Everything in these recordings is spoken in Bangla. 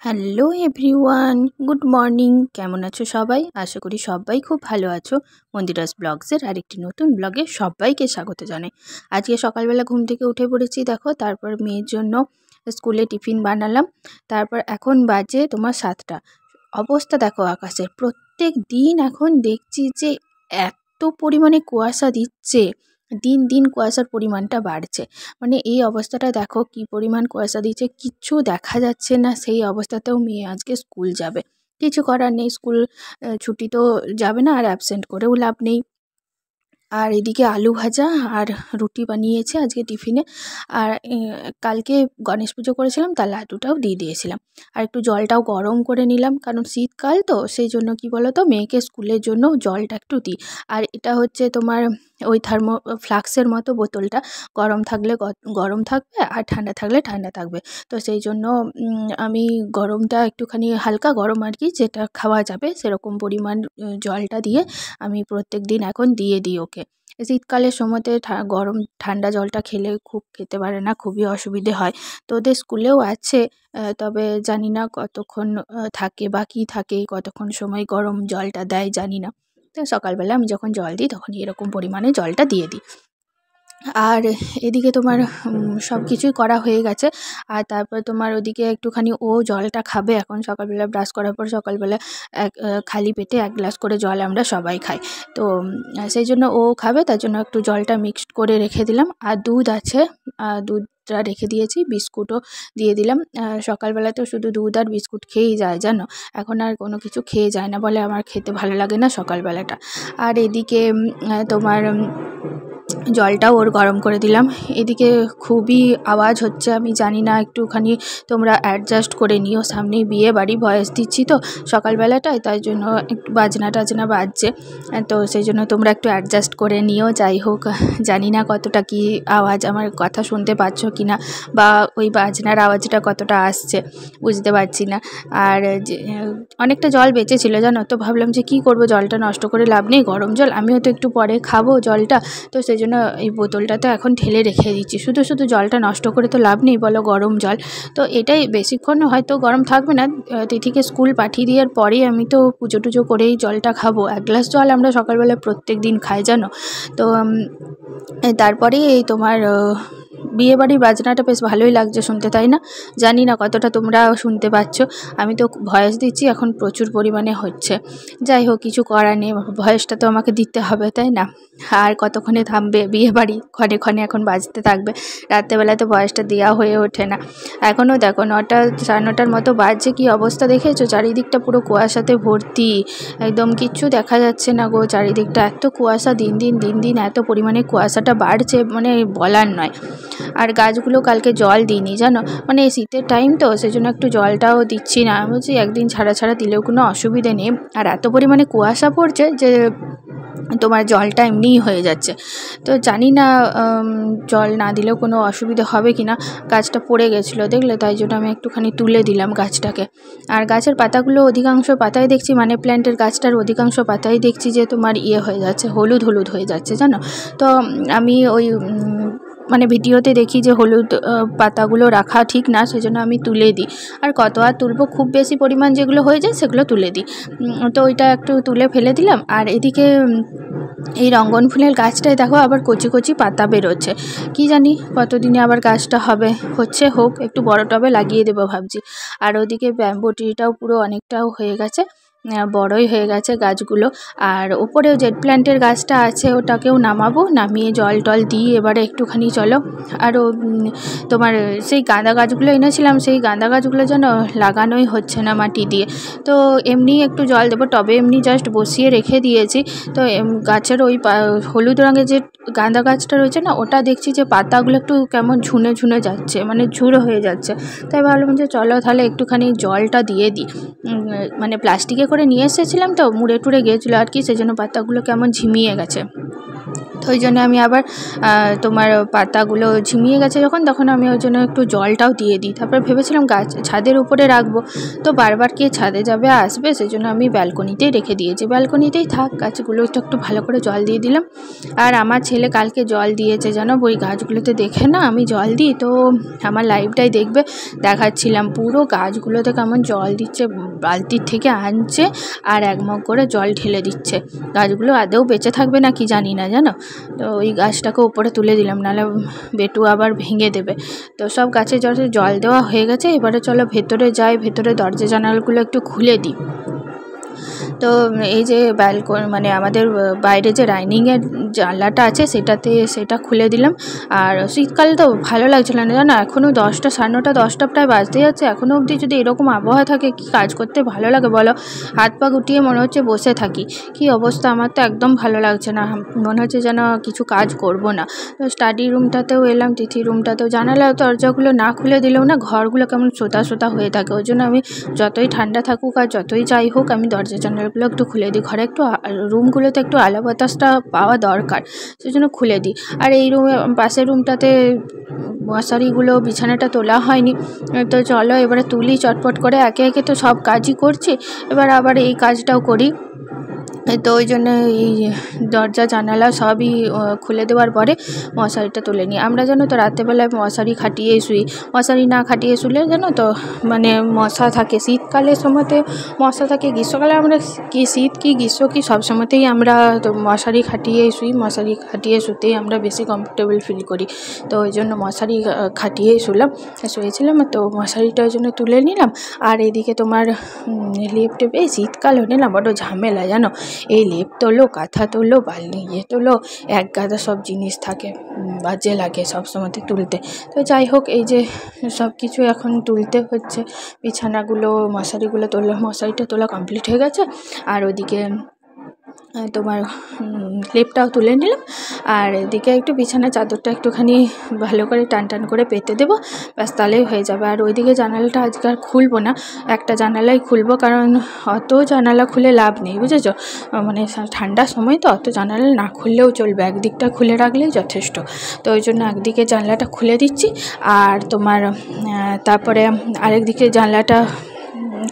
Hello everyone, good morning. কেমন আছো সবাই? আশা করি সবাই খুব ভালো আছো। মন্দিরাস ব্লগসের আরেকটি নতুন ব্লগে সবাইকে স্বাগত জানাই। আজকে সকালবেলা ঘুম থেকে উঠে পড়েছি, দেখো। তারপর মেয়ের জন্য স্কুলে টিফিন বানালাম। তারপর এখন বাজে তোমার 7টা। অবস্থা দেখো আকাশের, প্রত্যেক দিন এখন দেখছি যে এত পরিমাণে কুয়াশা দিচ্ছে। দিন দিন কুয়াশার পরিমাণটা বাড়ছে। মানে এই অবস্থাটা দেখো, কি পরিমাণ কুয়াশা দিচ্ছে, কিচ্ছু দেখা যাচ্ছে না। সেই অবস্থাতেও মেয়ে আজকে স্কুল যাবে। কিছু করার নেই, স্কুল ছুটি তো যাবে না, আর অ্যাবসেন্ট করেও লাভ নেই। আর এদিকে আলু ভাজা আর রুটি বানিয়েছে আজকে টিফিনে। আর কালকে গণেশ পুজো করেছিলাম, তার লাড্ডুটাও দিয়ে দিয়েছিলাম। আর একটু জলটাও গরম করে নিলাম, কারণ শীতকাল তো, সেই জন্য কি বলো তো, মেয়েকে স্কুলের জন্য জলটা একটু দিই। আর এটা হচ্ছে তোমার ওই ফ্লাক্সের মতো বোতলটা, গরম থাকলে গরম থাকবে আর ঠান্ডা থাকলে ঠান্ডা থাকবে। তো সেই জন্য আমি গরমটা একটুখানি হালকা গরম আর কি, যেটা খাওয়া যাবে সেরকম পরিমাণ জলটা দিয়ে আমি প্রত্যেক দিন এখন দিয়ে দিই ওকে। শীতকালের সময়তে গরম ঠান্ডা জলটা খেলে খুব খেতে পারে না, খুবই অসুবিধে হয়। তো ওদের স্কুলেও আছে, তবে জানি না কতক্ষণ থাকে বা কী থাকে, কতক্ষণ সময় গরম জলটা দেয় জানি না। তো সকালবেলা আমি যখন জল দিই তখন এরকম পরিমাণে জলটা দিয়ে দিই। আর এদিকে তোমার সব কিছুই করা হয়ে গেছে। আর তারপর তোমার ওদিকে একটুখানি ও জলটা খাবে এখন। সকালবেলা ব্রাশ করার পর সকালবেলা খালি পেটে 1 গ্লাস করে জল আমরা সবাই খাই। তো সেই জন্য ও খাবে, তার জন্য একটু জলটা মিক্সড করে রেখে দিলাম। আর দুধ আছে, দুধটা রেখে দিয়েছি, বিস্কুটও দিয়ে দিলাম। সকালবেলা তো শুধু দুধ আর বিস্কুট খেয়েই যায় জানো, এখন আর কোনো কিছু খেয়ে যায় না, বলে আমার খেতে ভালো লাগে না সকালবেলাটা। আর এদিকে তোমার জলটাও ওর গরম করে দিলাম। এদিকে খুবই আওয়াজ হচ্ছে, আমি জানি না, একটুখানি তোমরা অ্যাডজাস্ট করে নিও। সামনেই বিয়ে বাড়ি, ভয়েস দিচ্ছি তো সকালবেলাটায়, তাই জন্য একটু বাজনা টাজনা বাজছে। তো সেই জন্য তোমরা একটু অ্যাডজাস্ট করে নিও। যাই হোক, জানি না কতটা কি আওয়াজ, আমার কথা শুনতে পাচ্ছ কি না, বা ওই বাজনার আওয়াজটা কতটা আসছে বুঝতে পারছি না। আর অনেকটা জল বেঁচেছিল জানো, তো ভাবলাম যে কি করব, জলটা নষ্ট করে লাভ নেই, গরম জল, আমিও তো একটু পরে খাবো জলটা। তো সেই জন্য এই বোতলটা তো এখন ঢেলে রেখে দিচ্ছি। শুধু শুধু জলটা নষ্ট করে তো লাভ নেই, বলো, গরম জল। তো এটাই বেশিক্ষণ হয়তো গরম থাকবে না। তিথিকে স্কুল পাঠিয়ে দেওয়ার পরেই আমি তো পুজো টুজো করেই জলটা খাবো। 1 গ্লাস জল আমরা সকালবেলা প্রত্যেক দিন খাই জানো। তো তারপরেই এই তোমার বিয়েবাড়ির বাজনাটা বেশ ভালোই লাগছে শুনতে, তাই না? জানি না কতটা তোমরা শুনতে পাচ্ছ। আমি তো ভয়েস দিচ্ছি এখন, প্রচুর পরিমাণে হচ্ছে। যাই হোক, কিছু করার নেই, ভয়েসটা তো আমাকে দিতে হবে, তাই না? আর কতক্ষণে থামবে বিয়েবাড়ি, ক্ষণে ক্ষণে এখন বাজতে থাকবে। রাত্রেবেলায় তো ভয়েসটা দেওয়া হয়ে ওঠে না। এখনও দেখো 9টা 9:30 মতো বাজছে, কী অবস্থা দেখেছো? চারিদিকটা পুরো কুয়াশাতে ভর্তি, একদম কিচ্ছু দেখা যাচ্ছে না গো। চারিদিকটা এত কুয়াশা, দিন দিন এত পরিমাণে কুয়াশাটা বাড়ছে, মানে বলার নয়। আর গাছগুলো কালকে জল দিইনি জানো, মানে শীতের টাইম তো, সেজন্য একটু জলটাও দিচ্ছি না। আমি বলছি একদিন ছাড়া ছাড়া দিলেও কোনো অসুবিধে নেই। আর এত পরিমাণে কুয়াশা পড়ছে যে তোমার জলটা এমনিই হয়ে যাচ্ছে। তো জানি না জল না দিলেও কোনো অসুবিধা হবে কি না। গাছটা পড়ে গেছিলো দেখলে, তাই জন্য আমি একটুখানি তুলে দিলাম গাছটাকে। আর গাছের পাতাগুলো, অধিকাংশ পাতায় দেখছি, মানে প্ল্যান্টের গাছটার অধিকাংশ পাতায় দেখছি যে তোমার হয়ে যাচ্ছে, হলুদ হলুদ হয়ে যাচ্ছে জানো। তো আমি ওই মানে ভিডিওতে দেখি যে হলুদ পাতাগুলো রাখা ঠিক না, সেজন্য আমি তুলে দিই। আর কত আর তুলবো, খুব বেশি পরিমাণ যেগুলো হয়ে যায় সেগুলো তুলে দিই। তো ওইটা একটু তুলে ফেলে দিলাম। আর এদিকে এই রঙ্গন ফুলের গাছটায় দেখো আবার কচি কচি পাতা বেরোচ্ছে। কি জানি কতদিনে আবার গাছটা হবে, হচ্ছে হোক, একটু বড় টবে লাগিয়ে দেবো ভাবছি। আর ওদিকে ব্যাম্বো ট্রিটাও পুরো অনেকটাও হয়ে গেছে, বড়ই হয়ে গেছে গাছগুলো। আর ওপরেও জেড প্ল্যান্টের গাছটা আছে, ওটাকেও নামাবো, নামিয়ে জল টল দিয়ে এবারে একটুখানি চলো। আরও তোমার সেই গাঁদা গাছগুলো এনেছিলাম, সেই গাঁদা গাছগুলো যেন লাগানোই হচ্ছে না মাটি দিয়ে। তো এমনি একটু জল দেবো, টবে এমনি জাস্ট বসিয়ে রেখে দিয়েছি। তো গাছের ওই হলুদ রঙের যে গাঁদা গাছটা রয়েছে না, ওটা দেখছি যে পাতাগুলো একটু কেমন ঝুনে ঝুনে যাচ্ছে, মানে ঝুড়ো হয়ে যাচ্ছে। তাই ভাবলাম যে চলো তাহলে একটুখানি জলটা দিয়ে দিই। মানে প্লাস্টিকে করে নিয়ে এসেছিলাম তো, মুড়ে টুড়ে গিয়েছিলো আর কি, সেজন্য পাতাগুলো কেমন ঝিমিয়ে গেছে। তো ওই জন্য আমি আবার তোমার পাতাগুলো ঝিমিয়ে গেছে যখন, তখন আমি ওই জন্য একটু জলটাও দিয়ে দিই। তারপরে ভেবেছিলাম গাছ ছাদের উপরে রাখবো, তো বারবার কে ছাদে যাবে আসবে, সেই জন্য আমি ব্যালকনিতেই রেখে দিয়েছি। ব্যালকনিতেই থাক, গাছগুলো একটু ভালো করে জল দিয়ে দিলাম। আর আমার ছেলে কালকে জল দিয়েছে জানো, ওই গাছগুলোতে দেখে না আমি জল দিই, তো আমার লাইভটাই দেখবে, দেখাচ্ছিলাম পুরো গাছগুলোতে কেমন জল দিচ্ছে, বালতির থেকে আনছে আর এক মগ করে জল ঢেলে দিচ্ছে। গাছগুলো আদৌ বেঁচে থাকবে না কি জানি না জানো। তো ওই গাছটাকে উপরে তুলে দিলাম, নাহলে বেটু আবার ভেঙে দেবে। তো সব গাছে জল দেওয়া হয়ে গেছে, এবারে চলো ভেতরে যাই, ভেতরে দরজা জানালাগুলো একটু খুলে দিই। তো এই যে মানে আমাদের বাইরে যে ডাইনিংয়ের জানলাটা আছে সেটা খুলে দিলাম। আর শীতকালে তো ভালো লাগছিল না জানো, এখনও 10টা 9:30 10টা প্রায় বাজতে যাচ্ছে, এখনও অবধি যদি এরকম আবহাওয়া থাকে কি কাজ করতে ভালো লাগে বলো। হাত পা গুটিয়ে মনে হচ্ছে বসে থাকি, কি অবস্থা, আমার তো একদম ভালো লাগছে না, মনে হচ্ছে যেন কিছু কাজ করব না। তো স্টাডি রুমটাতেও এলাম, তিথি রুমটাতেও, জানালা দরজাগুলো না খুলে দিলেও না ঘরগুলো কেমন সোতা সোতা হয়ে থাকে। ওই জন্য আমি যতই ঠান্ডা থাকুক আর যতই যাই হোক, আমি দরজা জানালাগুলো একটু খুলে দিই। ঘরে একটু রুমগুলোতে একটু আলো বাতাসটা পাওয়া দরকার, সেই জন্য খুলে দিই। আর এই রুমে পাশের রুমটাতে মশারিগুলো বিছানাটা তোলা হয়নি, তো চলো এবারে তুলি চটপট করে, একে একে তো সব কাজই করছি, এবার আবার এই কাজটাও করি। তো ওই জন্য এই দরজা জানালা সবই খুলে দেওয়ার পরে মশারিটা তুলে নিই। আমরা জানো তো রাত্রেবেলায় মশারি খাটিয়ে শুই, মশারি না খাটিয়ে শুলে জানো তো মানে মশা থাকে। শীতকালের সময়তে মশা থাকে, গ্রীষ্মকালে আমরা শীত কি গ্রীষ্ম কি সব সময়তেই আমরা তো মশারি খাটিয়েই শুই, মশারি খাটিয়ে শুতেই আমরা বেশি কমফোর্টেবল ফিল করি। তো ওই জন্য মশারি খাটিয়েই শুয়েছিলাম, তো মশারিটা ওই জন্য তুলে নিলাম। আর এদিকে তোমার লেপ টেপ, এই শীতকাল হলে না বড় ঝামেলা জানো, এই লেপ তোলো, কাঁথা তোলো, বালি তোলো, এক গাদা সব জিনিস থাকে, বাজে লাগে সব সময়তে তুলতে। তো যাই হোক, এই যে সব কিছু এখন তুলতে হচ্ছে, বিছানাগুলো মশারিটা তোলা কমপ্লিট হয়ে গেছে। আর ওইদিকে তোমার লেপটাও তুলে নিলাম, আর এদিকে একটু বিছানার চাদরটা একটুখানি ভালো করে টান করে পেতে দেবো, ব্যাস তাহলেই হয়ে যাবে। আর ওইদিকে জানালাটা আজকে আর খুলবো না, একটা জানালাই খুলবো, কারণ অত জানালা খুলে লাভ নেই বুঝেছো, মানে ঠান্ডার সময় তো অত জানালা না খুললেও চলবে, একদিকটা খুলে রাখলেই যথেষ্ট। তো ওই জন্য একদিকে জানলাটা খুলে দিচ্ছি, আর তোমার তারপরে আরেক দিকে জানলাটা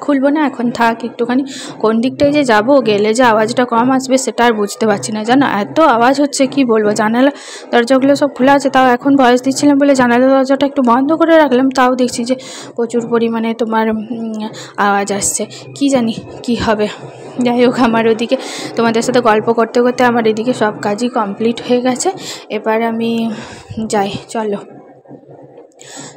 খুলবো না, এখন থাক একটুখানি। কোন দিকটায় যে যাব, গেলে যে আওয়াজটা কম আসবে সেটা আর বুঝতে পারছি না জানো, এত আওয়াজ হচ্ছে কি বলবো। জানালা দরজাগুলো সব খোলা আছে, তাও এখন ভয়েস দিচ্ছিলাম বলে জানালা দরজাটা একটু বন্ধ করে রাখলাম, তাও দেখছি যে প্রচুর পরিমাণে তোমার আওয়াজ আসছে, কি জানি কি হবে। যাই হোক, আমার ওদিকে তোমাদের সাথে গল্প করতে করতে আমার এদিকে সব কাজই কমপ্লিট হয়ে গেছে। এবার আমি যাই, চলো।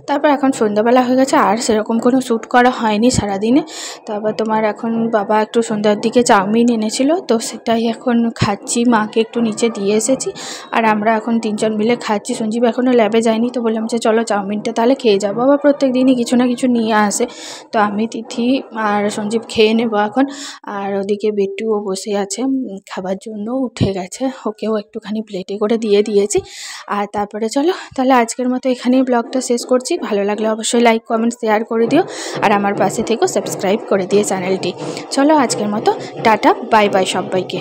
তারপর এখন সন্ধ্যাবেলা হয়ে গেছে, আর সেরকম কোনো শ্যুট করা হয়নি সারাদিনে। তারপর তোমার এখন বাবা একটু সন্ধ্যার দিকে চাউমিন এনেছিল, তো সেটাই এখন খাচ্ছি, মাকে একটু নিচে দিয়ে এসেছি, আর আমরা এখন 3 জন মিলে খাচ্ছি। সঞ্জীব এখনও ল্যাবে যায়নি, তো বললাম যে চলো চাউমিনটা তাহলে খেয়ে যাবো। বাবা প্রত্যেক দিনই কিছু না কিছু নিয়ে আসে, তো আমি তিথি আর সঞ্জীব খেয়ে নেবো এখন। আর ওদিকে বেটুও বসে আছে খাবার জন্য, উঠে গেছে, ওকেও একটুখানি প্লেটে করে দিয়ে দিয়েছি। আর তারপরে চলো তাহলে আজকের মতো এখানেই ব্লগটা শেষ করছি। ভালো লাগলে অবশ্যই লাইক কমেন্ট শেয়ার করে দিও, আর আমার পাশে থেকেও সাবস্ক্রাইব করে দিও চ্যানেলটি। চলো আজকের মতো টাটা, বাই বাই সবাইকে।